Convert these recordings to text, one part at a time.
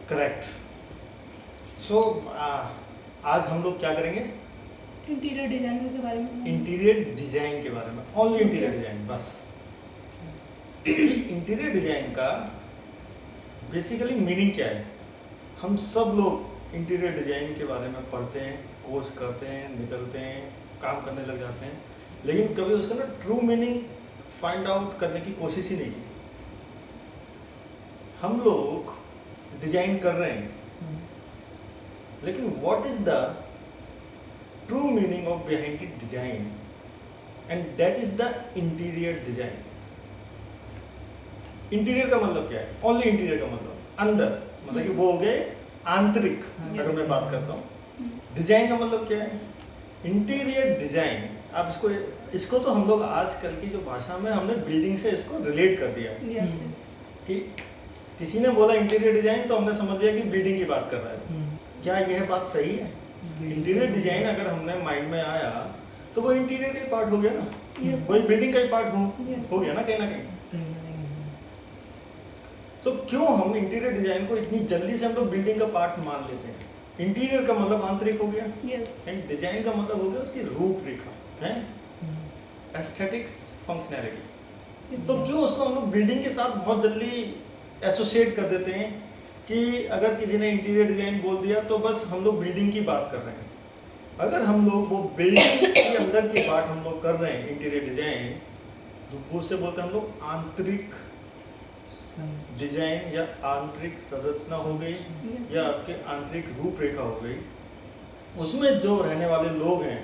Correct. सो आज हम लोग क्या करेंगे? इंटीरियर डिजाइनर के बारे में। इंटीरियर डिजाइन के बारे में, ओनली इंटीरियर डिजाइन बस। इंटीरियर डिजाइन का बेसिकली मीनिंग क्या है? हम सब लोग इंटीरियर डिजाइन के बारे में पढ़ते हैं, कोर्स करते हैं, निकलते हैं, काम करने लग जाते हैं, लेकिन कभी उसका ना ट्रू मीनिंग फाइंड आउट करने की कोशिश ही नहीं की। हम लोग डिजाइन कर रहे हैं, लेकिन what is the true meaning of behind the design, and that is the interior design. Interior का मतलब क्या है? ओनली इंटीरियर का मतलब अंदर, मतलब कि वो हो गए आंतरिक। अगर मैं बात करता हूँ डिजाइन का मतलब क्या है? इंटीरियर डिजाइन, आप इसको तो हम लोग आजकल की जो भाषा में हमने बिल्डिंग से इसको रिलेट कर दिया यस कि किसी ने बोला इंटीरियर डिजाइन तो हमने समझ लिया कि बिल्डिंग की बात कर रहा है। क्या यह बात सही है? इंटीरियर डिजाइन अगर हमने माइंड में आया तो वो इंटीरियर का पार्ट हो गया ना, Yes, वही बिल्डिंग का ही पार्ट Yes, हो गया ना कहीं ना कहीं। तो क्यों हम इंटीरियर डिजाइन को इतनी जल्दी से हम लोग बिल्डिंग का पार्ट मान लेते हैं? इंटीरियर का मतलब आंतरिक हो गया, यस एंड डिजाइन का मतलब हो गया उसकी रूपरेखा है, एस्थेटिक्स, फंक्शनैलिटी। तो क्यों उसको हम लोग बिल्डिंग के साथ बहुत जल्दी एसोसिएट कर देते हैं कि अगर किसी ने इंटीरियर डिजाइन बोल दिया तो बस हम लोग बिल्डिंग की बात कर रहे हैं। अगर हम लोग वो बिल्डिंग के अंदर की बात हम लोग कर रहे हैं इंटीरियर डिजाइन, तो वो से बोलते हैं हम लोग आंतरिक डिजाइन या आंतरिक संरचना हो गई, या आपके आंतरिक रूपरेखा हो गई। उसमें जो रहने वाले लोग हैं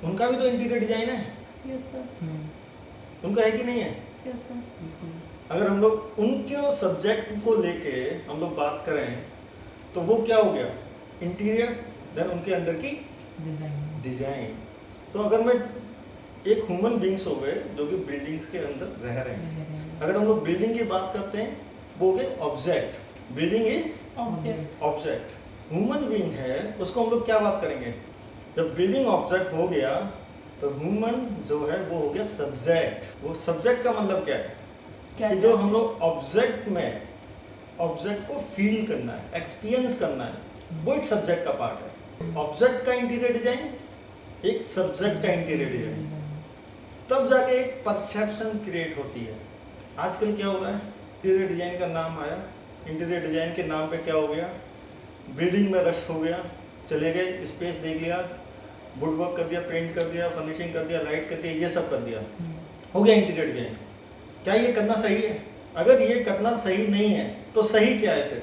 उनका भी तो इंटीरियर डिजाइन है, यस सर उनका है कि नहीं है? यस सर अगर हम लोग उनके सब्जेक्ट को लेके हम लोग बात करें तो वो क्या हो गया? इंटीरियर, देन उनके अंदर की डिजाइन। तो अगर मैं एक ह्यूमन बींग्स हो गए जो कि बिल्डिंग्स के अंदर रह रहे हैं, अगर हम लोग बिल्डिंग की बात करते हैं वो हो गए object. Building is object, human being है उसको हम लोग क्या बात करेंगे? जब बिल्डिंग ऑब्जेक्ट हो गया तो ह्यूमन जो है वो हो गया सब्जेक्ट। वो सब्जेक्ट का मतलब क्या है? कि जो हम लोग ऑब्जेक्ट में ऑब्जेक्ट को फील करना है, एक्सपीरियंस करना है, वो एक सब्जेक्ट का पार्ट है। ऑब्जेक्ट का इंटीरियर डिजाइन, एक सब्जेक्ट का इंटीरियर डिजाइन, तब जाके एक परसेप्शन क्रिएट होती है। आजकल क्या हो रहा है? इंटीरियर डिजाइन का नाम आया, इंटीरियर डिजाइन के नाम पे क्या हो गया? बिल्डिंग में रश हो गया, चले गए, स्पेस देख लिया, वुड वर्क कर दिया, पेंट कर दिया, फर्निशिंग कर दिया, लाइट कर दिया, ये सब कर दिया, हो गया इंटीरियर डिजाइन। क्या ये करना सही है? अगर ये करना सही नहीं है तो सही क्या है फिर?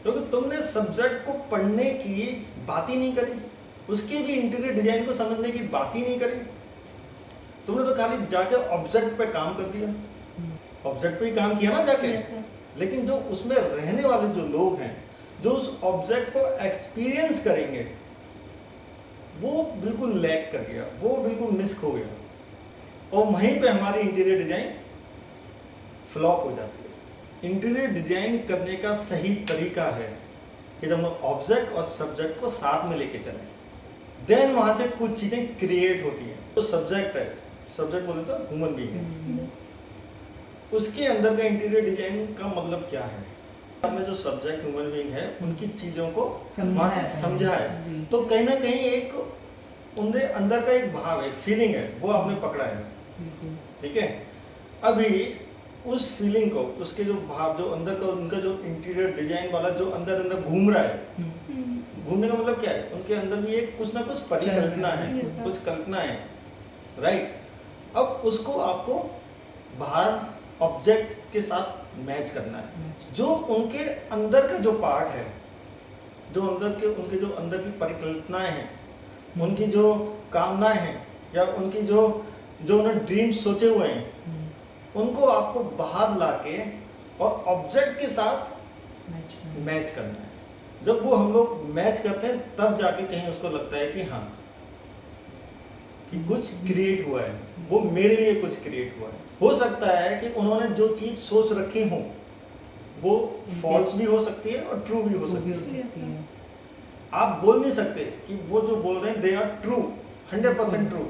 क्योंकि तुमने सब्जेक्ट को पढ़ने की बात ही नहीं करी, उसकी भी इंटीरियर डिजाइन को समझने की बात ही नहीं करी। तुमने तो खाली जाके ऑब्जेक्ट पे काम कर दिया, ऑब्जेक्ट पे ही काम किया ना जाके, लेकिन जो उसमें रहने वाले जो लोग हैं जो उस ऑब्जेक्ट को एक्सपीरियंस करेंगे वो बिल्कुल लैक कर गया, वो बिल्कुल मिस हो गया, और वहीं पे हमारी इंटीरियर डिजाइन फ्लॉप हो जाती है। इंटीरियर डिजाइन करने का सही तरीका है कि जब हम ऑब्जेक्ट और सब्जेक्ट को साथ में लेके चलें, देन वहां से कुछ चीजें क्रिएट होती हैं। तो सब्जेक्ट है, सब्जेक्ट बोले तो ह्यूमन बीइंग है, उसके अंदर का इंटीरियर डिजाइन का मतलब क्या है? हमने जो सब्जेक्ट ह्यूमन बीइंग है उनकी चीजों को वहां से समझा है, तो कहीं ना कहीं एक उनके अंदर का एक भाव है, फीलिंग है, वो आपने पकड़ा है। ठीक है, अभी उस फीलिंग को, उसके जो भाव, जो अंदर का उनका जो इंटीरियर डिजाइन वाला जो अंदर अंदर घूम रहा है, घूमने का मतलब क्या है? उनके अंदर भी एक कुछ ना कुछ परिकल्पना है, कुछ कल्पना है, राइट? अब उसको आपको बाहर ऑब्जेक्ट के साथ मैच करना है। जो उनके अंदर का जो पार्ट है, जो अंदर के उनके जो अंदर की परिकल्पनाएं हैं, उनकी जो कामनाएं हैं, या उनकी जो उन्होंने ड्रीम्स सोचे हुए हैं, उनको आपको बाहर लाके और ऑब्जेक्ट के साथ मैच करना है। जब वो हम लोग मैच करते हैं तब जाके कहीं उसको लगता है कि हाँ, कि कुछ क्रिएट हुआ है, वो मेरे लिए कुछ क्रिएट हुआ है। हो सकता है कि उन्होंने जो चीज सोच रखी हो वो फॉल्स भी हो सकती है और ट्रू भी हो सकती है। आप बोल नहीं सकते कि वो जो बोल रहे हैं दे आर ट्रू, 100% ट्रू।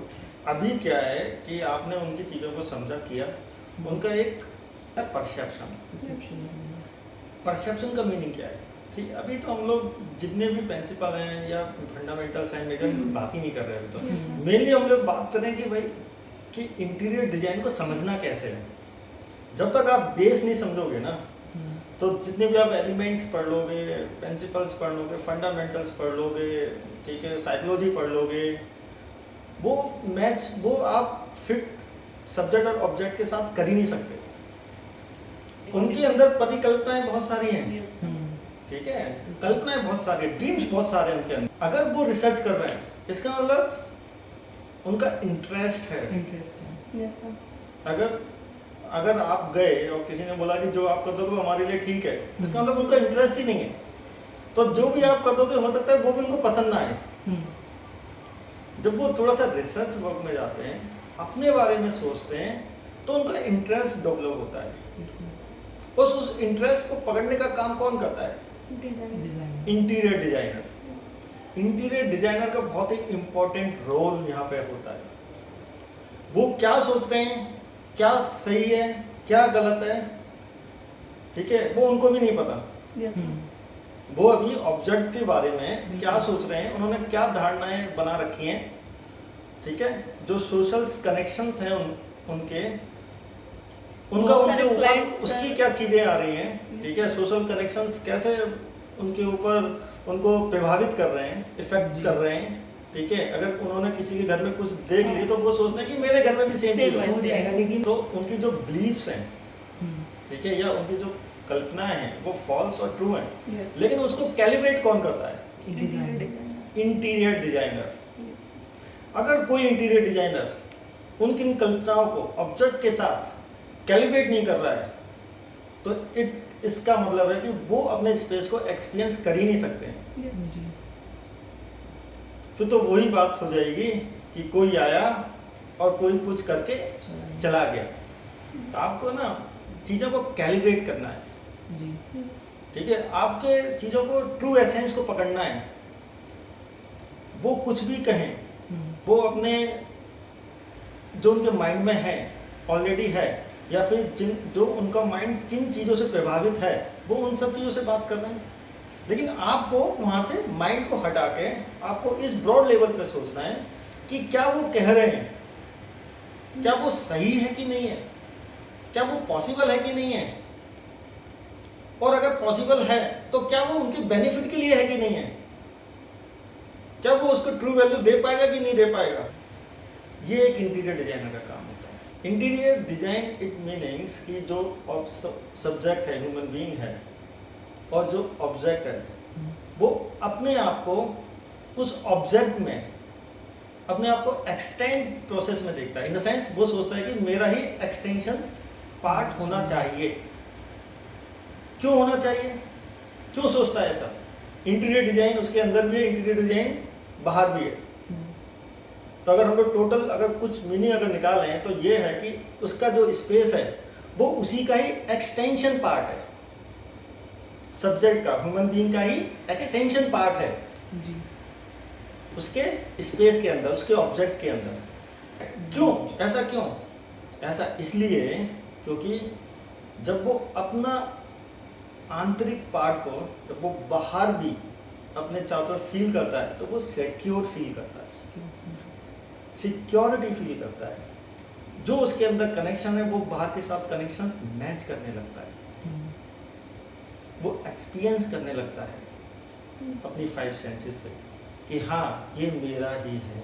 अभी क्या है कि आपने उनकी चीज़ों को समझा, किया, उनका एक परसेप्शन, परसेप्शन का मीनिंग क्या है? ठीक, अभी तो हम लोग जितने भी प्रिंसिपल हैं या फंडामेंटल्स हैं मेजर बात ही नहीं कर रहे हैं अभी Yes, तो। sir. मेनली हम लोग बात करें कि भाई कि इंटीरियर डिजाइन को समझना कैसे है। जब तक आप बेस नहीं समझोगे ना, तो जितने भी आप एलिमेंट्स पढ़ लोगे, प्रिंसिपल्स पढ़ लोगे, फंडामेंटल्स पढ़ लोगे, ठीक है, साइकोलॉजी पढ़ लोगे, वो आप फिट सब्जेक्ट और ऑब्जेक्ट के साथ कर ही नहीं सकते। उनके अंदर परिकल्पनाएं बहुत सारी हैं, Yes, sir. ठीक है, कल्पनाएं बहुत सारी, ड्रीम्स बहुत सारे हैं उनके अंदर। अगर वो रिसर्च कर रहे हैं, इसका मतलब उनका इंटरेस्ट है। Yes, sir. अगर आप गए और किसी ने बोला कि जो आप कर दोगे वो हमारे लिए ठीक है, इसका मतलब उनका इंटरेस्ट ही नहीं है। तो जो भी आप कर दोगे हो सकता है वो भी उनको पसंद ना आए। जब वो थोड़ा सा रिसर्च वर्क में जाते हैं, अपने बारे में सोचते हैं, तो उनका इंटरेस्ट डेवलप होता है। उस इंटरेस्ट को पकड़ने का काम कौन करता है? Design. Interior designer. Yes. Interior designer का बहुत एक इम्पोर्टेंट रोल यहाँ पे होता है। वो क्या सोच रहे हैं, क्या सही है, क्या गलत है, ठीक है, वो उनको भी नहीं पता। Yes, sir. वो अभी ऑब्जेक्ट के बारे में क्या सोच रहे हैं, उन्होंने क्या धारणाएं बना रखी हैं, ठीक है, जो सोशल कनेक्शंस हैं उनके, उनका बहुत उनके सारे ऊपर clients, उसकी sir. क्या चीजें आ रही हैं, ठीक है, सोशल कनेक्शंस कैसे उनके ऊपर उनको प्रभावित कर रहे हैं, इफेक्ट कर रहे हैं, ठीक है। अगर उन्होंने किसी के घर में कुछ देख लिया तो वो सोचते हैं कि मेरे घर में भी सेम Same चीज हो वैसे जाएगा। है। लेकिन तो उनकी जो बिलीव्स हैं, ठीक है, या उनकी जो कल्पनाएं हैं वो फॉल्स और ट्रू हैं, Yes. लेकिन उसको कैलिब्रेट कौन करता है? Interior design. Interior designer. Yes. अगर कोई इंटीरियर डिजाइनर उनकी इन कल्पनाओं को ऑब्जेक्ट के साथ कैलिब्रेट नहीं कर रहा है, तो इसका मतलब है कि वो अपने स्पेस को एक्सपीरियंस कर ही नहीं सकते हैं। Yes. फिर तो वही बात हो जाएगी कि कोई आया और कोई कुछ करके चला गया। आपको ना चीज़ों को कैलिब्रेट करना है, Yes. ठीक है, आपके चीज़ों को ट्रू एसेंस को पकड़ना है। वो कुछ भी कहें, वो अपने जो उनके माइंड में है, ऑलरेडी है, या फिर जो उनका माइंड किन चीज़ों से प्रभावित है, वो उन सब चीज़ों से बात कर रहे हैं। लेकिन आपको वहाँ से माइंड को हटा के आपको इस ब्रॉड लेवल पे सोचना है कि क्या वो कह रहे हैं, क्या वो सही है कि नहीं है, क्या वो पॉसिबल है कि नहीं है, और अगर पॉसिबल है तो क्या वो उनके बेनिफिट के लिए है कि नहीं है, क्या वो उसको ट्रू वैल्यू दे पाएगा कि नहीं दे पाएगा। ये एक इंटीरियर डिजाइनर का काम होता है। इंटीरियर डिजाइन इट मीनिंग्स कि जो सब्जेक्ट है, ह्यूमन बीइंग है, और जो ऑब्जेक्ट है, वो अपने आप को उस ऑब्जेक्ट में अपने आप को एक्सटेंड प्रोसेस में देखता है। इन द सेंस वो सोचता है कि मेरा ही एक्सटेंशन पार्ट होना चाहिए। क्यों होना चाहिए, क्यों सोचता है ऐसा? इंटीरियर डिजाइन उसके अंदर भी है, इंटीरियर डिजाइन बाहर भी है। तो अगर हम लोग टोटल अगर कुछ मीनिंग अगर निकालें तो ये है कि उसका जो स्पेस है वो उसी का ही एक्सटेंशन पार्ट है। सब्जेक्ट का, ह्यूमन बीइंग का ही एक्सटेंशन पार्ट है जी। उसके स्पेस के अंदर, उसके ऑब्जेक्ट के अंदर। क्यों ऐसा, क्यों ऐसा? इसलिए क्योंकि जब वो अपना आंतरिक पार्ट को जब वो बाहर भी अपने चारों तरफ फील करता है तो वो सिक्योर फील करता है, सिक्योरिटी फील करता है। जो उसके अंदर कनेक्शन है वो बाहर के साथ कनेक्शंस मैच करने लगता है, वो एक्सपीरियंस करने लगता है अपनी 5 सेंसेस से कि हाँ ये मेरा ही है।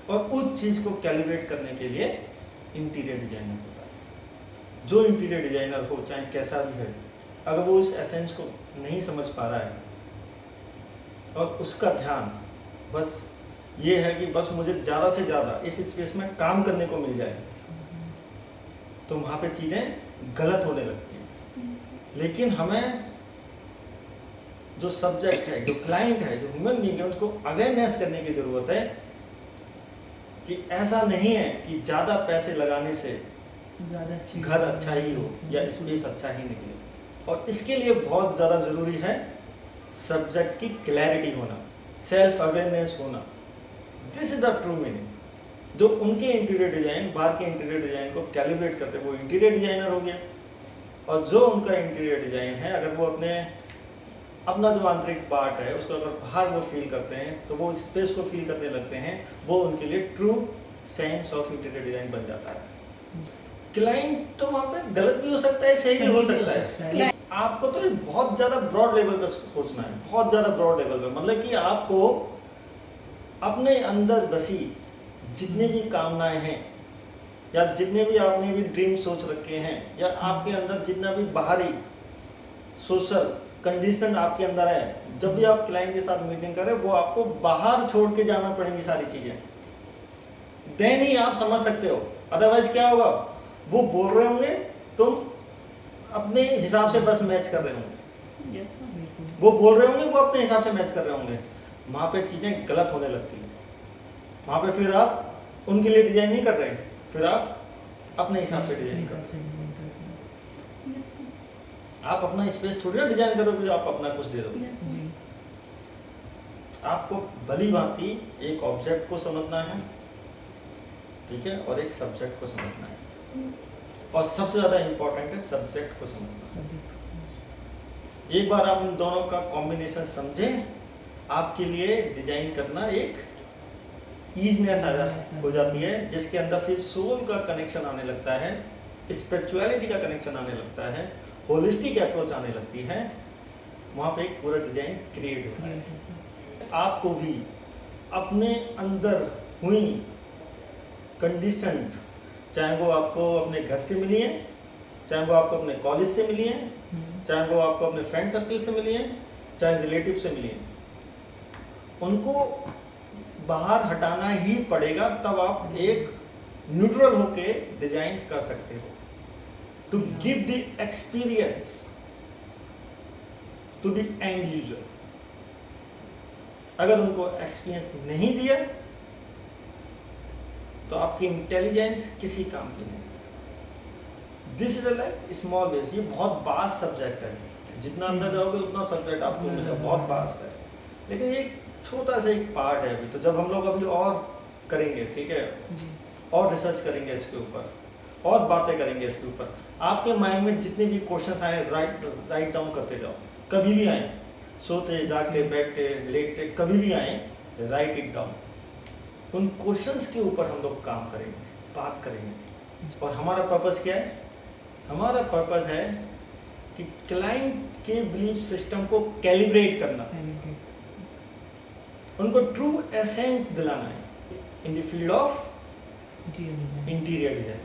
और उस चीज़ को कैलिब्रेट करने के लिए इंटीरियर डिजाइनर होता है। जो इंटीरियर डिजाइनर हो चाहे कैसा भी है, अगर वो इस एसेंस को नहीं समझ पा रहा है और उसका ध्यान बस ये है कि बस मुझे ज़्यादा से ज़्यादा इस स्पेस में काम करने को मिल जाए, तो वहाँ पे चीज़ें गलत होने लगती हैं। लेकिन हमें जो सब्जेक्ट है, जो क्लाइंट है, जो ह्यूमन बीइंग है, उसको अवेयरनेस करने की ज़रूरत है कि ऐसा नहीं है कि ज़्यादा पैसे लगाने से ज़्यादा अच्छी घर अच्छा ही हो या स्पेस अच्छा ही निकले। और इसके लिए बहुत ज़्यादा ज़रूरी है सब्जेक्ट की क्लैरिटी होना, सेल्फ अवेयरनेस होना। This is the true meaning. जो उनके इंटीरियर डिजाइन, बाहर के इंटीरियर डिजाइन को कैलिब्रेट करते हैं, वो इंटीरियर डिजाइनर हो गया। और जो उनका इंटीरियर डिजाइन है, अगर वो अपना जो आंतरिक पार्ट है उसको अगर बाहर वो फील करते हैं तो वो स्पेस को फील करने लगते हैं, वो उनके लिए true sense of interior design बन जाता है। क्लाइंट तो वहाँ पे गलत भी हो सकता है, सही भी हो सकता है। आपको तो बहुत ज़्यादा ब्रॉड लेवल पे सोचना है, बहुत ज़्यादा ब्रॉड लेवल पे, मतलब कि आपको अपने अंदर बसी जितनी भी कामनाएं हैं या जितने भी आपने भी ड्रीम सोच रखे हैं या आपके अंदर जितना भी बाहरी सोशल कंडीशन आपके अंदर है, जब भी आप क्लाइंट के साथ मीटिंग करें वो आपको बाहर छोड़ के जाना पड़ेंगी सारी चीज़ें, देन ही आप समझ सकते हो। अदरवाइज क्या होगा, वो बोल रहे होंगे, तुम अपने हिसाब से बस मैच कर रहे होंगे, Yes, sir. वो बोल रहे होंगे, वो अपने हिसाब से मैच कर रहे होंगे, वहाँ पे चीज़ें गलत होने लगती हैं। वहाँ पे फिर आप उनके लिए डिजाइन नहीं कर रहे, फिर आप अपने हिसाब से डिजाइन कर रहे हैं। Yes, sir. आप अपना स्पेस थोड़ी ना डिजाइन करोगे, आप अपना कुछ दे दोगे। Yes, sir. आपको भली भांति एक ऑब्जेक्ट को समझना है, ठीक है, और एक सब्जेक्ट को समझना है, Yes. और सबसे ज़्यादा इम्पोर्टेंट है सब्जेक्ट को समझना। एक बार आप इन दोनों का कॉम्बिनेशन समझें, आपके लिए डिजाइन करना एक ईजनेस हो जाती है, जिसके अंदर फिर सोल का कनेक्शन आने लगता है, स्पिरिचुअलिटी का कनेक्शन आने लगता है, होलिस्टिक अप्रोच आने लगती है, वहाँ पे एक पूरा डिजाइन क्रिएट होता है। आपको भी अपने अंदर हुई कंडीशन, चाहे वो आपको अपने घर से मिली है, चाहे वो आपको अपने कॉलेज से मिली है, चाहे वो आपको अपने फ्रेंड सर्कल से मिली है, चाहे रिलेटिव से मिली है, उनको बाहर हटाना ही पड़ेगा, तब आप एक न्यूट्रल होके डिजाइन कर सकते हो, to give the experience to the end user. अगर उनको एक्सपीरियंस नहीं दिया तो आपकी इंटेलिजेंस किसी काम की नहीं। This is like small base, ये बहुत वास्ट सब्जेक्ट है, जितना अंदर जाओगे उतना सब्जेक्ट आपको मिलेगा, बहुत वास्ट है, लेकिन ये छोटा सा एक पार्ट है अभी। तो जब हम लोग अभी और करेंगे, ठीक है, और रिसर्च करेंगे इसके ऊपर, और बातें करेंगे इसके ऊपर, आपके माइंड में जितने भी क्वेश्चंस आए राइट डाउन करते जाओ, कभी भी आए, सोते जागते बैठते लेटते, कभी भी आए, राइट इट डाउन। उन क्वेश्चंस के ऊपर हम लोग काम करेंगे, बात करेंगे। और हमारा पर्पस क्या है? हमारा पर्पस है कि क्लाइंट के बिलीफ सिस्टम को कैलिब्रेट करना, उनको ट्रू एसेंस दिलाना है in the field of interior design.